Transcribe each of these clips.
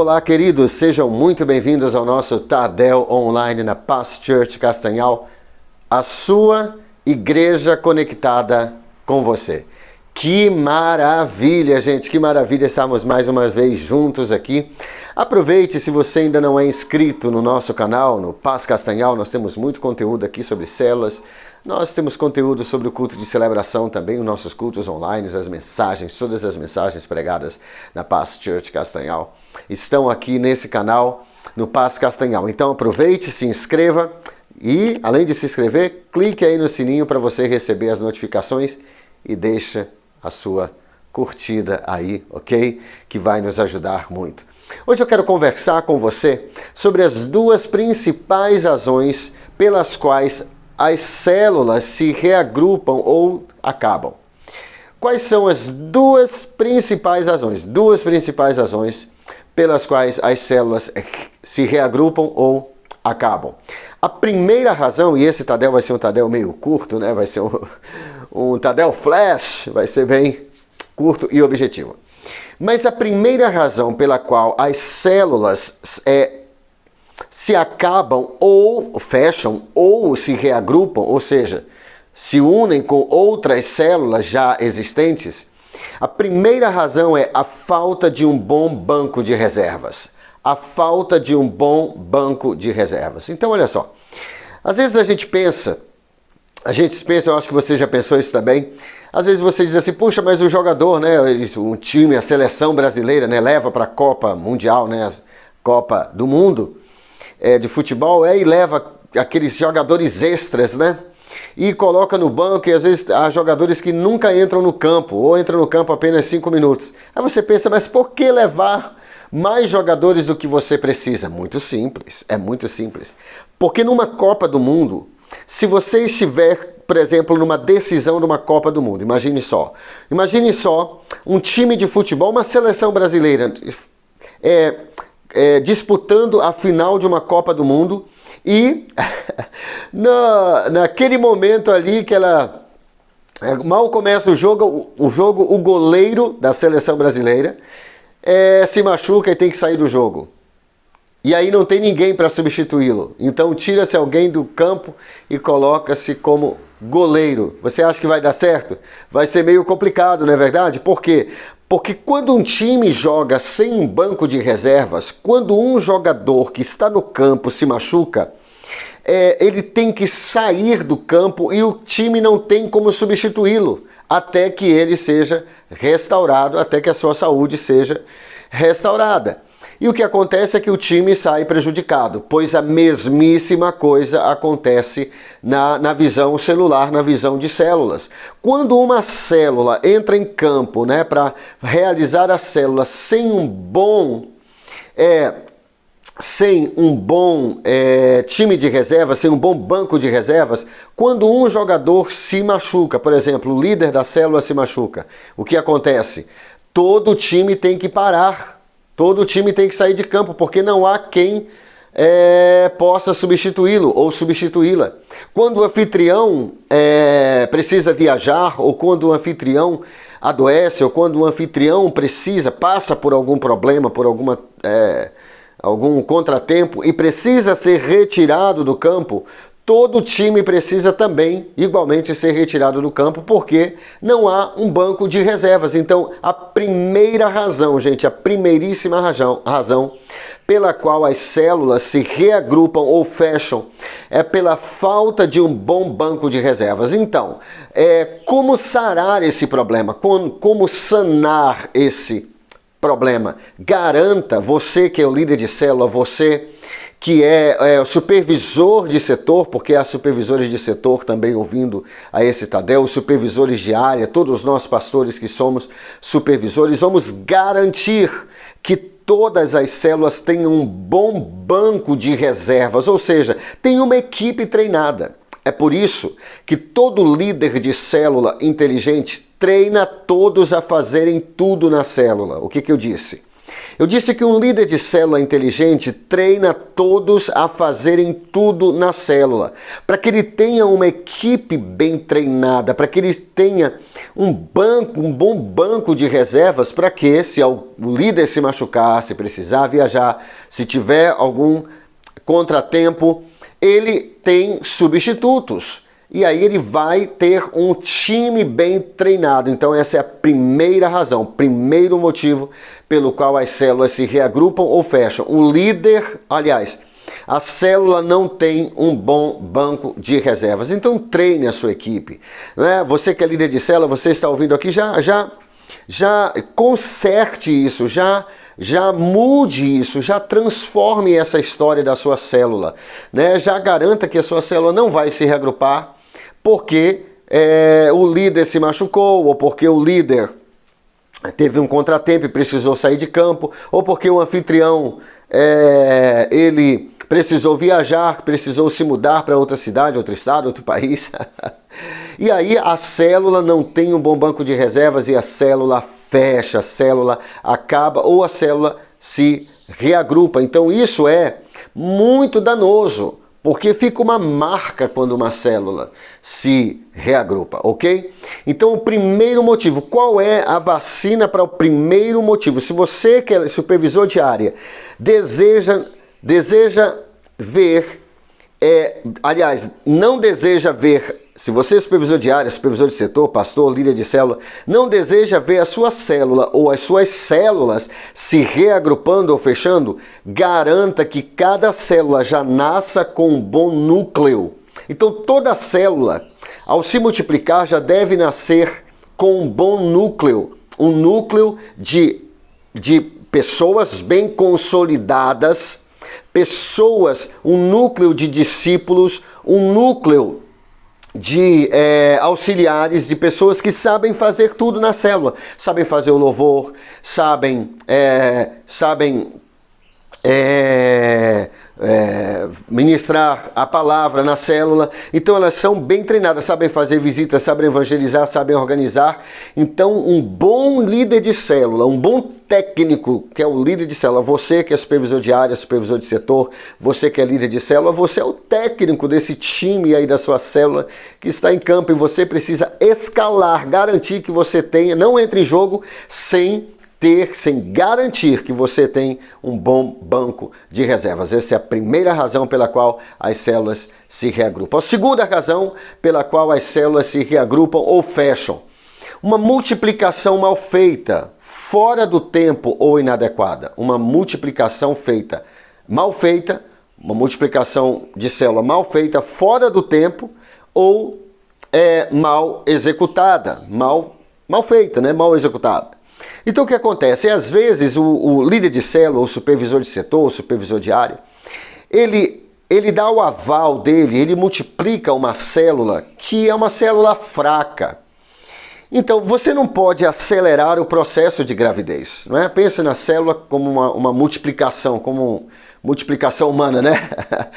Olá, queridos, sejam muito bem-vindos ao nosso Tadel Online na Paz Church Castanhal, a sua igreja conectada com você. Que maravilha, gente, que maravilha estarmos mais uma vez juntos aqui. Aproveite, se você ainda não é inscrito no nosso canal, no Paz Castanhal, nós temos muito conteúdo aqui sobre células, nós temos conteúdo sobre o culto de celebração também, os nossos cultos online, as mensagens, todas as mensagens pregadas na Paz Church Castanhal estão aqui nesse canal, no Paz Castanhal. Então aproveite, se inscreva e, além de se inscrever, clique aí no sininho para você receber as notificações e deixa a sua curtida aí, ok? Que vai nos ajudar muito. Hoje eu quero conversar com você sobre as duas principais razões pelas quais as células se reagrupam ou acabam. Quais são as duas principais razões? Duas principais razões pelas quais as células se reagrupam ou acabam. A primeira razão, e esse Tadel vai ser um Tadel meio curto, né? Vai ser um Tadel flash, vai ser bem curto e objetivo. Mas a primeira razão pela qual as células se acabam ou fecham ou se reagrupam, ou seja, se unem com outras células já existentes, a primeira razão é a falta de um bom banco de reservas. A falta de um bom banco de reservas. Então, olha só, às vezes a gente pensa, eu acho que você já pensou isso também, às vezes você diz assim, puxa, mas o jogador, né, um time, a seleção brasileira, né, leva para a Copa Mundial, né, a Copa do Mundo de futebol, e leva aqueles jogadores extras, né, e coloca no banco, e às vezes há jogadores que nunca entram no campo, ou entram no campo apenas 5 minutos. Aí você pensa, mas por que levar mais jogadores do que você precisa? Muito simples, é muito simples. Porque numa Copa do Mundo, se você estiver, por exemplo, numa decisão de uma Copa do Mundo, imagine só um time de futebol, uma seleção brasileira disputando a final de uma Copa do Mundo e naquele momento ali que ela mal começa o jogo, o goleiro da seleção brasileira se machuca e tem que sair do jogo. E aí não tem ninguém para substituí-lo. Então tira-se alguém do campo e coloca-se como goleiro. Você acha que vai dar certo? Vai ser meio complicado, não é verdade? Por quê? Porque quando um time joga sem um banco de reservas, quando um jogador que está no campo se machuca, ele tem que sair do campo e o time não tem como substituí-lo até que ele seja restaurado, até que a sua saúde seja restaurada. E o que acontece é que o time sai prejudicado, pois a mesmíssima coisa acontece na visão celular, na visão de células. Quando uma célula entra em campo, né, para realizar a célula sem um bom time de reservas, sem um bom banco de reservas, quando um jogador se machuca, por exemplo, o líder da célula se machuca, o que acontece? Todo o time tem que parar, todo o time tem que sair de campo, porque não há quem possa substituí-lo ou substituí-la. Quando o anfitrião precisa viajar, ou quando o anfitrião adoece, ou quando o anfitrião passa por algum problema, por algum contratempo e precisa ser retirado do campo, todo time precisa também igualmente ser retirado do campo, porque não há um banco de reservas. Então, a primeira razão, gente, a primeiríssima razão pela qual as células se reagrupam ou fecham é pela falta de um bom banco de reservas. Então, como sarar esse problema? Como sanar esse problema? Garanta, você que é o líder de célula, você que é o supervisor de setor, porque há supervisores de setor também ouvindo a esse Tadel, os supervisores de área, todos nós pastores que somos supervisores, vamos garantir que todas as células tenham um bom banco de reservas, ou seja, tem uma equipe treinada. É por isso que todo líder de célula inteligente treina todos a fazerem tudo na célula. O que eu disse? Eu disse que um líder de célula inteligente treina todos a fazerem tudo na célula, para que ele tenha uma equipe bem treinada, para que ele tenha um bom banco de reservas, para que se o líder se machucar, se precisar viajar, se tiver algum contratempo, ele tem substitutos. E aí ele vai ter um time bem treinado. Então essa é a primeira razão, primeiro motivo pelo qual as células se reagrupam ou fecham. O líder, aliás, a célula não tem um bom banco de reservas. Então treine a sua equipe. Né? Você que é líder de célula, você está ouvindo aqui, já conserte isso, já mude isso, já transforme essa história da sua célula. Né? Já garanta que a sua célula não vai se reagrupar porque o líder se machucou, ou porque o líder teve um contratempo e precisou sair de campo, ou porque o anfitrião ele precisou viajar, precisou se mudar para outra cidade, outro estado, outro país. E aí a célula não tem um bom banco de reservas e a célula fecha, a célula acaba ou a célula se reagrupa. Então isso é muito danoso, porque fica uma marca quando uma célula se reagrupa, ok? Então o primeiro motivo, qual é a vacina para o primeiro motivo? Se você que é supervisor de área deseja ver, não deseja ver, se você é supervisor de área, supervisor de setor, pastor, líder de célula, não deseja ver a sua célula ou as suas células se reagrupando ou fechando, garanta que cada célula já nasça com um bom núcleo. Então toda célula, ao se multiplicar, já deve nascer com um bom núcleo. Um núcleo de pessoas bem consolidadas, um núcleo de discípulos, um núcleo de auxiliares, de pessoas que sabem fazer tudo na célula. Sabem fazer o louvor, sabem ministrar a palavra na célula. Então elas são bem treinadas, sabem fazer visitas, sabem evangelizar, sabem organizar. Então um bom líder de célula, um bom técnico que é o líder de célula, você que é supervisor de área, supervisor de setor, você que é líder de célula, você é o técnico desse time aí da sua célula que está em campo, e você precisa escalar, garantir que você tenha, não entre em jogo sem garantir que você tem um bom banco de reservas. Essa é a primeira razão pela qual as células se reagrupam. A segunda razão pela qual as células se reagrupam ou fecham: uma multiplicação mal feita, fora do tempo ou inadequada. Uma multiplicação mal feita, uma multiplicação de célula mal feita, fora do tempo ou mal executada, mal feita, né? Mal executada. Então o que acontece? Às vezes o líder de célula, o supervisor de setor, o supervisor de área, ele dá o aval dele, ele multiplica uma célula que é uma célula fraca. Então você não pode acelerar o processo de gravidez, não é? Pense na célula como uma multiplicação, como multiplicação humana, né?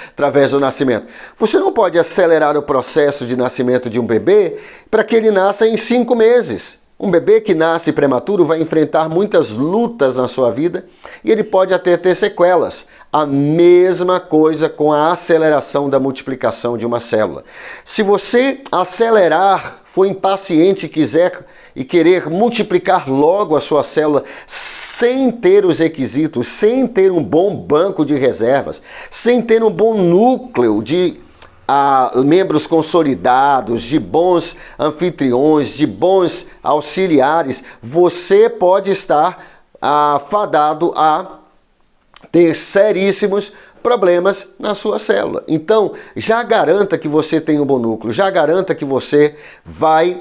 Através do nascimento. Você não pode acelerar o processo de nascimento de um bebê para que ele nasça em 5 meses. Um bebê que nasce prematuro vai enfrentar muitas lutas na sua vida e ele pode até ter sequelas. A mesma coisa com a aceleração da multiplicação de uma célula. Se você acelerar, for impaciente e querer multiplicar logo a sua célula sem ter os requisitos, sem ter um bom banco de reservas, sem ter um bom núcleo de membros consolidados, de bons anfitriões, de bons auxiliares, você pode estar fadado a ter seríssimos problemas na sua célula. Então, já garanta que você tem um bom núcleo, já garanta que você vai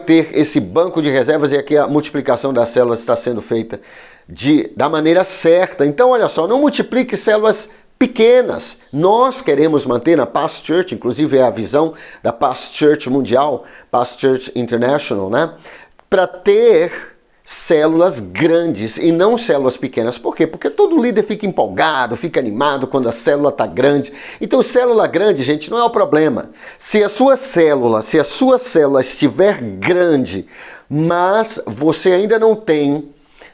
ter esse banco de reservas, e aqui a multiplicação das células está sendo feita da maneira certa. Então, olha só, não multiplique células pequenas. Nós queremos manter na Past Church, inclusive é a visão da Past Church Mundial, Past Church International, né? Para ter células grandes e não células pequenas. Por quê? Porque todo líder fica empolgado, fica animado quando a célula está grande. Então, célula grande, gente, não é o problema. Se a sua célula estiver grande, mas você ainda não tem,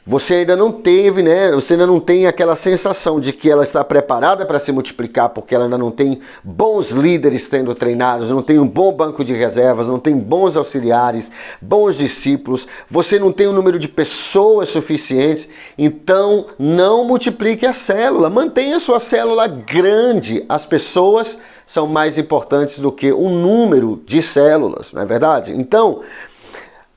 você ainda não teve, né? Você ainda não tem aquela sensação de que ela está preparada para se multiplicar, porque ela ainda não tem bons líderes sendo treinados, não tem um bom banco de reservas, não tem bons auxiliares, bons discípulos, você não tem um número de pessoas suficientes, então não multiplique a célula, mantenha a sua célula grande. As pessoas são mais importantes do que o número de células, não é verdade? Então,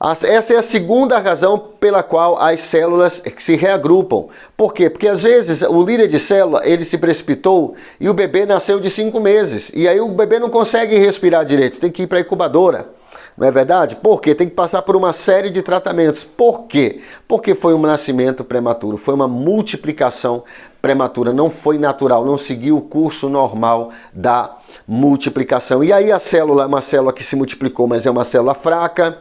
essa é a segunda razão pela qual as células se reagrupam. Por quê? Porque às vezes o líder de célula, ele se precipitou e o bebê nasceu de 5 meses. E aí o bebê não consegue respirar direito, tem que ir para a incubadora. Não é verdade? Por quê? Tem que passar por uma série de tratamentos. Por quê? Porque foi um nascimento prematuro, foi uma multiplicação prematura, não foi natural, não seguiu o curso normal da multiplicação. E aí a célula é uma célula que se multiplicou, mas é uma célula fraca,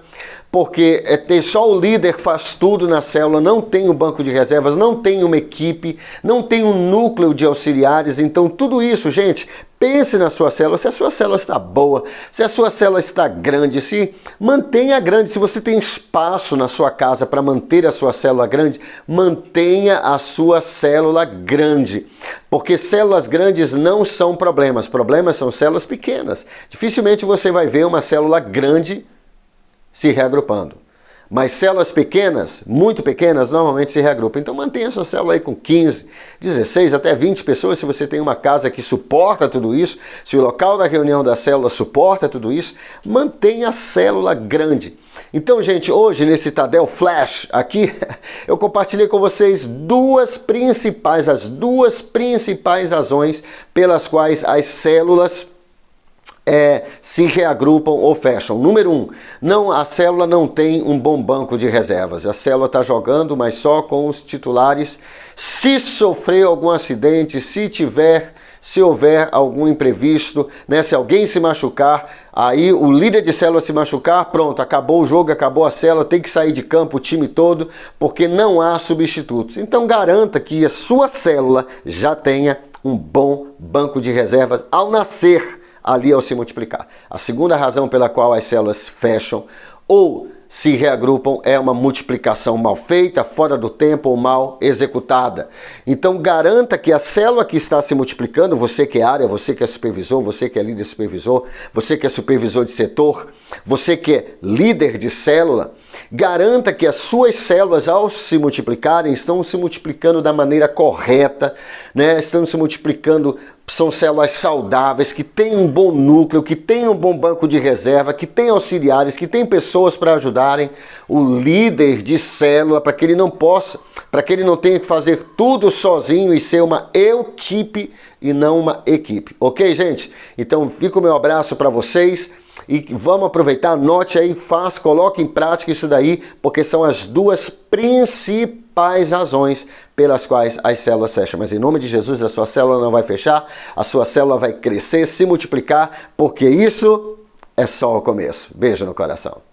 porque só o líder faz tudo na célula, não tem um banco de reservas, não tem uma equipe, não tem um núcleo de auxiliares. Então tudo isso, gente, pense na sua célula, se a sua célula está boa, se a sua célula está grande, se mantenha grande, se você tem espaço na sua casa para manter a sua célula grande, mantenha a sua célula grande, porque células grandes não são problemas, problemas são células pequenas. Dificilmente você vai ver uma célula grande se reagrupando. Mas células pequenas, muito pequenas, normalmente se reagrupam. Então mantenha a sua célula aí com 15, 16, até 20 pessoas, se você tem uma casa que suporta tudo isso, se o local da reunião da célula suporta tudo isso, mantenha a célula grande. Então, gente, hoje nesse Tadel Flash aqui, eu compartilhei com vocês as duas principais razões pelas quais as células se reagrupam ou fecham. Número 1, a célula não tem um bom banco de reservas. A célula está jogando, mas só com os titulares. Se sofrer algum acidente, se houver algum imprevisto, né, se alguém se machucar, aí o líder de célula se machucar, pronto, acabou o jogo, acabou a célula, tem que sair de campo o time todo, porque não há substitutos. Então garanta que a sua célula já tenha um bom banco de reservas ao nascer, ali ao se multiplicar. A segunda razão pela qual as células fecham ou se reagrupam é uma multiplicação mal feita, fora do tempo ou mal executada. Então garanta que a célula que está se multiplicando, você que é área, você que é supervisor, você que é líder supervisor, você que é supervisor de setor, você que é líder de célula, garanta que as suas células, ao se multiplicarem, estão se multiplicando da maneira correta, né? Estão se multiplicando, são células saudáveis, que têm um bom núcleo, que têm um bom banco de reserva, que têm auxiliares, que têm pessoas para ajudarem o líder de célula, para que ele não tenha que fazer tudo sozinho e ser uma equipe e não uma equipe. Ok, gente? Então fica o meu abraço para vocês. E vamos aproveitar, anote aí, coloque em prática isso daí, porque são as duas principais razões pelas quais as células fecham. Mas em nome de Jesus, a sua célula não vai fechar, a sua célula vai crescer, se multiplicar, porque isso é só o começo. Beijo no coração.